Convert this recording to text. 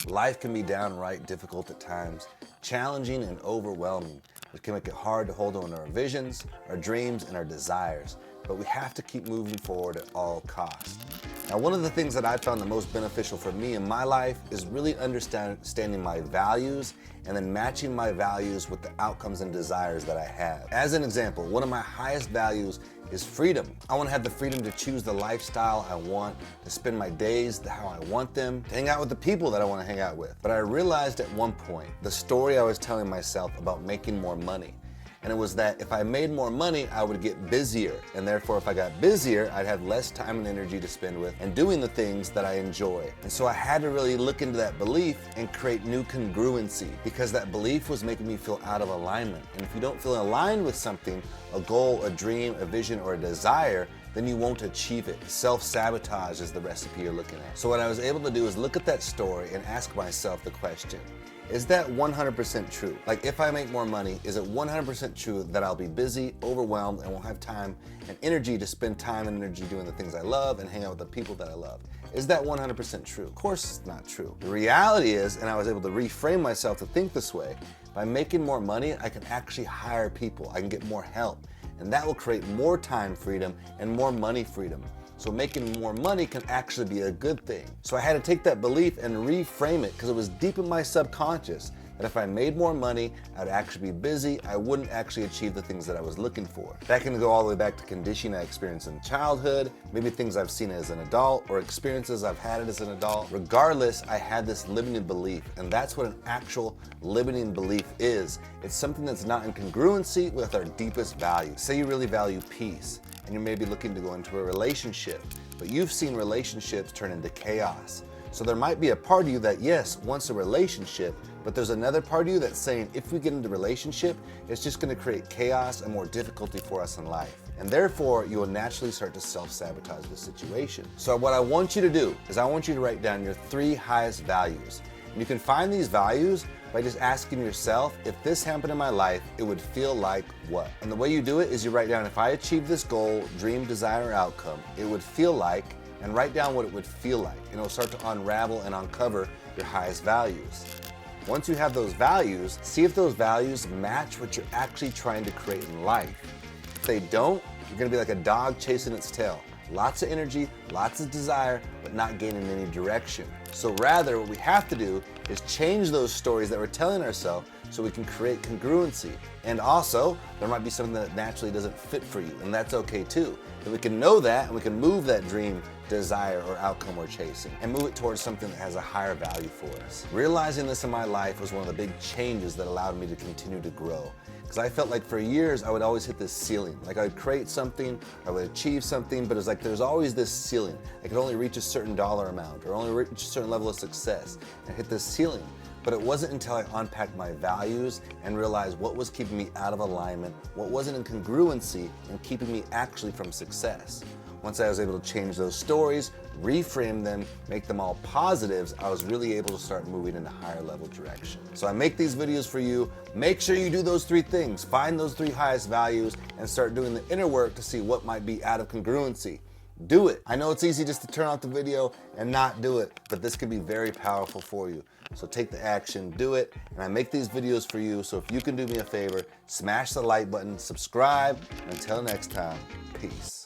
Life can be downright difficult at times, challenging and overwhelming, which can make it hard to hold on to our visions, our dreams, and our desires. But we have to keep moving forward at all costs. Now, one of the things that I found the most beneficial for me in my life is really understanding my values and then matching my values with the outcomes and desires that I have. As an example, one of my highest values is freedom. I want to have the freedom to choose the lifestyle I want, to spend my days how I want them, to hang out with the people that I want to hang out with. But I realized at one point the story I was telling myself about making more money. And it was that if I made more money, I would get busier. And therefore, if I got busier, I'd have less time and energy to spend with and doing the things that I enjoy. And so I had to really look into that belief and create new congruency, because that belief was making me feel out of alignment. And if you don't feel aligned with something, a goal, a dream, a vision, or a desire, then you won't achieve it. Self-sabotage is the recipe you're looking at. So what I was able to do is look at that story and ask myself the question, is that 100% true? Like, if I make more money, is it 100% true that I'll be busy, overwhelmed, and won't have time and energy to spend time and energy doing the things I love and hang out with the people that I love? Is that 100% true? Of course it's not true. The reality is, and I was able to reframe myself to think this way, by making more money, I can actually hire people. I can get more help. And that will create more time freedom and more money freedom. So making more money can actually be a good thing. So I had to take that belief and reframe it, because it was deep in my subconscious that if I made more money, I'd actually be busy, I wouldn't actually achieve the things that I was looking for. That can go all the way back to conditioning I experienced in childhood, maybe things I've seen as an adult, or experiences I've had as an adult. Regardless, I had this limiting belief, and that's what an actual limiting belief is. It's something that's not in congruency with our deepest values. Say you really value peace, and you're maybe looking to go into a relationship, but you've seen relationships turn into chaos. So there might be a part of you that, yes, wants a relationship, but there's another part of you that's saying, if we get into a relationship, it's just going to create chaos and more difficulty for us in life. And therefore, you will naturally start to self-sabotage the situation. So what I want you to do is I want you to write down your 3 highest values. And you can find these values by just asking yourself, if this happened in my life, it would feel like what? And the way you do it is you write down, if I achieve this goal, dream, desire, or outcome, it would feel like, and write down what it would feel like. And it'll start to unravel and uncover your highest values. Once you have those values, see if those values match what you're actually trying to create in life. If they don't, you're gonna be like a dog chasing its tail. Lots of energy, lots of desire, but not gaining any direction. So rather, what we have to do is change those stories that we're telling ourselves so we can create congruency. And also, there might be something that naturally doesn't fit for you, and that's okay too. But we can know that, and we can move that dream, desire, or outcome we're chasing, and move it towards something that has a higher value for us. Realizing this in my life was one of the big changes that allowed me to continue to grow. Because I felt like for years I would always hit this ceiling. Like I would create something, I would achieve something, but it's like there's always this ceiling. I could only reach a certain dollar amount or only reach a certain level of success and hit this ceiling. But it wasn't until I unpacked my values and realized what was keeping me out of alignment, what wasn't in congruency and keeping me actually from success. Once I was able to change those stories, reframe them, make them all positives, I was really able to start moving in a higher level direction. So I make these videos for you. Make sure you do those 3 things. Find those 3 highest values and start doing the inner work to see what might be out of congruency. Do it. I know it's easy just to turn off the video and not do it, but this can be very powerful for you. So take the action, do it, and I make these videos for you, so if you can do me a favor, smash the like button, subscribe, and until next time, peace.